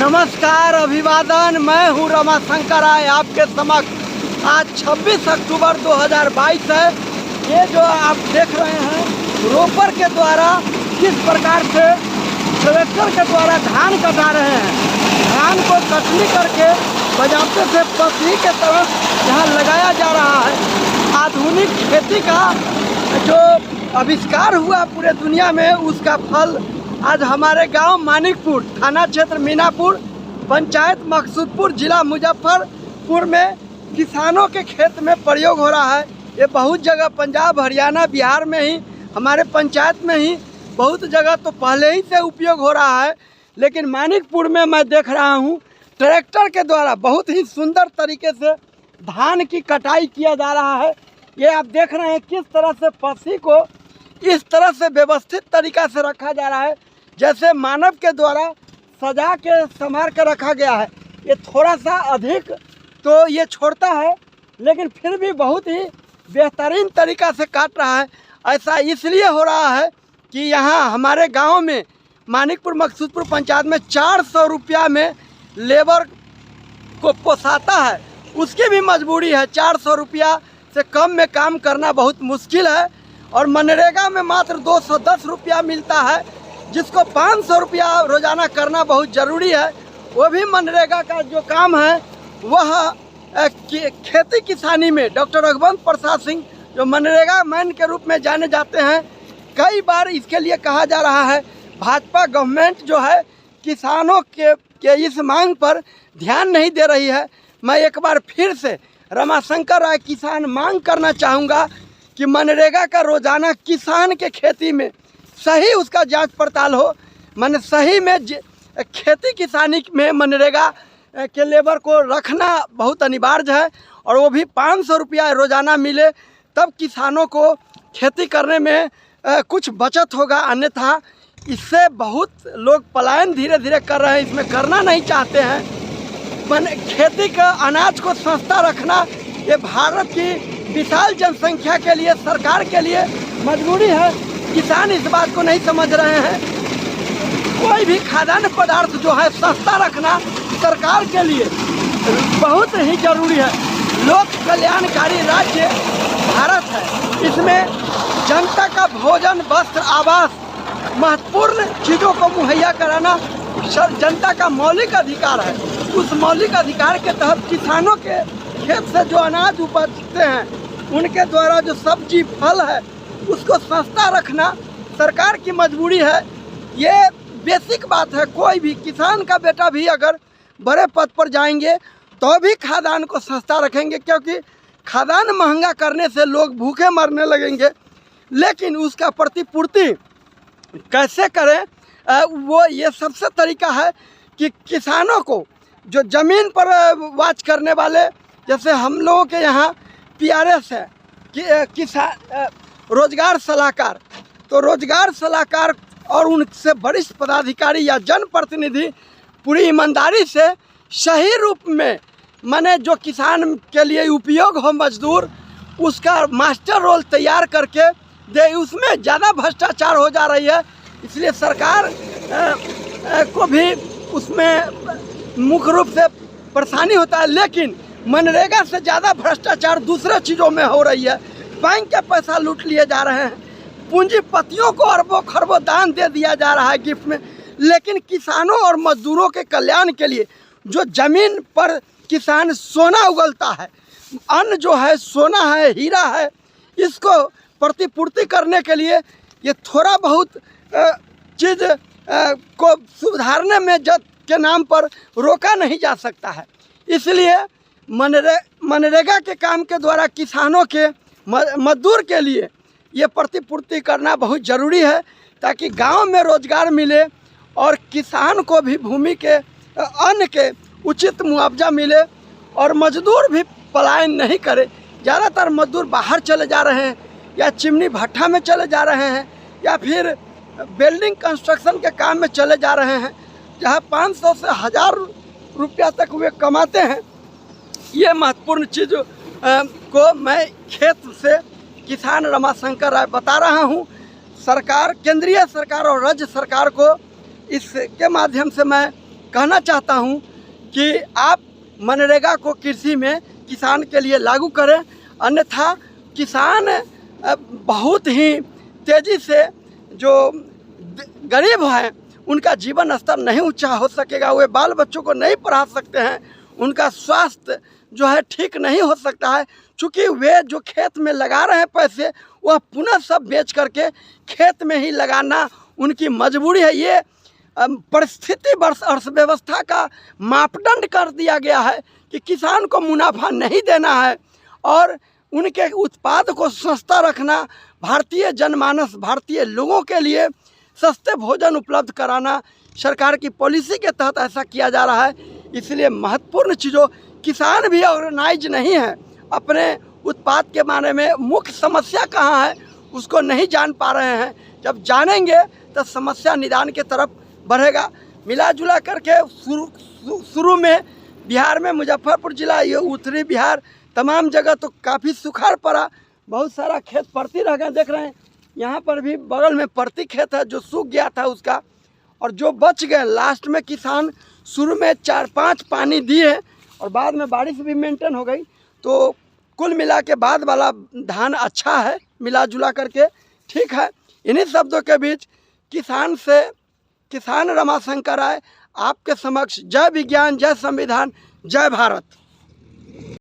नमस्कार, अभिवादन। मैं हूं रमाशंकर राय आपके समक्ष। आज 26 अक्टूबर 2022 है। ये जो आप देख रहे हैं रोपर के द्वारा किस प्रकार से ट्रैक्टर के द्वारा धान कटा रहे हैं। धान को कटनी करके बजाते से पसली के तरफ यहाँ लगाया जा रहा है। आधुनिक खेती का जो आविष्कार हुआ पूरे दुनिया में, उसका फल आज हमारे गांव मानिकपुर, थाना क्षेत्र मीनापुर, पंचायत मकसूदपुर, जिला मुजफ्फरपुर में किसानों के खेत में प्रयोग हो रहा है। ये बहुत जगह पंजाब, हरियाणा, बिहार में ही, हमारे पंचायत में ही बहुत जगह तो पहले ही से उपयोग हो रहा है, लेकिन मानिकपुर में मैं देख रहा हूँ ट्रैक्टर के द्वारा बहुत ही सुंदर तरीके से धान की कटाई किया जा रहा है। ये आप देख रहे हैं किस तरह से पसी को इस तरह से व्यवस्थित तरीक़ा से रखा जा रहा है, जैसे मानव के द्वारा सजा के संभाल कर रखा गया है। ये थोड़ा सा अधिक तो ये छोड़ता है, लेकिन फिर भी बहुत ही बेहतरीन तरीक़ा से काट रहा है। ऐसा इसलिए हो रहा है कि यहाँ हमारे गांव में मानिकपुर मकसूदपुर पंचायत में 400 रुपया में लेबर को पोसाता है, उसकी भी मजबूरी है। 400 रुपया से कम में काम करना बहुत मुश्किल है, और मनरेगा में मात्र 210 रुपया मिलता है, जिसको 500 रुपया रोज़ाना करना बहुत ज़रूरी है। वो भी मनरेगा का जो काम है वह खेती किसानी में डॉक्टर रघुवंश प्रसाद सिंह जो मनरेगा मैन के रूप में जाने जाते हैं, कई बार इसके लिए कहा जा रहा है। भाजपा गवर्नमेंट जो है किसानों के इस मांग पर ध्यान नहीं दे रही है। मैं एक बार फिर से रमाशंकर राय किसान मांग करना चाहूँगा कि मनरेगा का रोज़ाना किसान के खेती में सही उसका जांच पड़ताल हो। मन सही में खेती किसानी में मनरेगा के लेबर को रखना बहुत अनिवार्य है, और वो भी 500 रुपया रोज़ाना मिले, तब किसानों को खेती करने में कुछ बचत होगा। अन्यथा इससे बहुत लोग पलायन धीरे धीरे कर रहे हैं, इसमें करना नहीं चाहते हैं। खेती का अनाज को सस्ता रखना ये भारत की विशाल जनसंख्या के लिए, सरकार के लिए मजबूरी है। किसान इस बात को नहीं समझ रहे हैं। कोई भी खाद्यान्न पदार्थ जो है सस्ता रखना सरकार के लिए बहुत ही जरूरी है। लोक कल्याणकारी राज्य भारत है, इसमें जनता का भोजन, वस्त्र, आवास, महत्वपूर्ण चीज़ों को मुहैया कराना जनता का मौलिक अधिकार है। उस मौलिक अधिकार के तहत किसानों के खेत से जो अनाज उपजते हैं, उनके द्वारा जो सब्जी फल है, उसको सस्ता रखना सरकार की मजबूरी है। ये बेसिक बात है। कोई भी किसान का बेटा भी अगर बड़े पद पर जाएंगे तो भी खाद्यान्न को सस्ता रखेंगे, क्योंकि खाद्यान्न महंगा करने से लोग भूखे मरने लगेंगे। लेकिन उसका प्रतिपूर्ति कैसे करें, वो ये सबसे तरीका है कि किसानों को जो ज़मीन पर वाच करने वाले, जैसे हम लोगों के यहाँ PRS है कि किसान रोजगार सलाहकार, तो रोजगार सलाहकार और उनसे वरिष्ठ पदाधिकारी या जनप्रतिनिधि पूरी ईमानदारी से सही रूप में माने जो किसान के लिए उपयोग हो मजदूर, उसका मास्टर रोल तैयार करके दे। उसमें ज़्यादा भ्रष्टाचार हो जा रही है, इसलिए सरकार को भी उसमें मुख्य रूप से परेशानी होता है। लेकिन मनरेगा से ज़्यादा भ्रष्टाचार दूसरे चीज़ों में हो रही है। बैंक के पैसा लूट लिए जा रहे हैं, पूंजीपतियों को अरबों खरबों दान दे दिया जा रहा है गिफ्ट में। लेकिन किसानों और मजदूरों के कल्याण के लिए जो ज़मीन पर किसान सोना उगलता है, अन्न जो है सोना है, हीरा है, इसको प्रतिपूर्ति करने के लिए ये थोड़ा बहुत चीज़ को सुधारने में जद के नाम पर रोका नहीं जा सकता है। इसलिए मनरेगा के काम के द्वारा किसानों के मजदूर के लिए ये प्रतिपूर्ति करना बहुत ज़रूरी है, ताकि गांव में रोजगार मिले और किसान को भी भूमि के अन्न के उचित मुआवजा मिले, और मजदूर भी पलायन नहीं करे। ज़्यादातर मजदूर बाहर चले जा रहे हैं, या चिमनी भट्ठा में चले जा रहे हैं, या फिर बिल्डिंग कंस्ट्रक्शन के काम में चले जा रहे हैं, जहाँ 500 से 1000 रुपया तक वे कमाते हैं। ये महत्वपूर्ण चीज़ को मैं खेत से किसान रमाशंकर राय बता रहा हूँ। सरकार, केंद्रीय सरकार और राज्य सरकार को इसके माध्यम से मैं कहना चाहता हूं कि आप मनरेगा को कृषि में किसान के लिए लागू करें, अन्यथा किसान बहुत ही तेज़ी से जो गरीब हैं उनका जीवन स्तर नहीं ऊंचा हो सकेगा, वे बाल बच्चों को नहीं पढ़ा सकते हैं, उनका स्वास्थ्य जो है ठीक नहीं हो सकता है, क्योंकि वे जो खेत में लगा रहे हैं पैसे वह पुनः सब बेच करके खेत में ही लगाना उनकी मजबूरी है। ये परिस्थिति अर्थव्यवस्था का मापदंड कर दिया गया है कि किसान को मुनाफा नहीं देना है और उनके उत्पाद को सस्ता रखना, भारतीय जनमानस भारतीय लोगों के लिए सस्ते भोजन उपलब्ध कराना सरकार की पॉलिसी के तहत ऐसा किया जा रहा है। इसलिए महत्वपूर्ण चीज़ों, किसान भी ऑर्गेनाइज नहीं है, अपने उत्पाद के बारे में मुख्य समस्या कहाँ है उसको नहीं जान पा रहे हैं। जब जानेंगे तो समस्या निदान के तरफ बढ़ेगा। मिला जुला करके शुरू में बिहार में मुजफ्फरपुर जिला, ये उत्तरी बिहार, तमाम जगह तो काफ़ी सुखाड़ पड़ा, बहुत सारा खेत परती रह गए। देख रहे हैं यहाँ पर भी बगल में परती खेत है जो सूख गया था उसका, और जो बच गए लास्ट में किसान शुरू में 4-5 पानी दिए और बाद में बारिश भी मेंटेन हो गई, तो कुल मिला के बाद वाला धान अच्छा है मिला जुला करके, ठीक है। इन्हीं शब्दों के बीच किसान रमाशंकर राय आपके समक्ष जय विज्ञान, जय संविधान, जय भारत।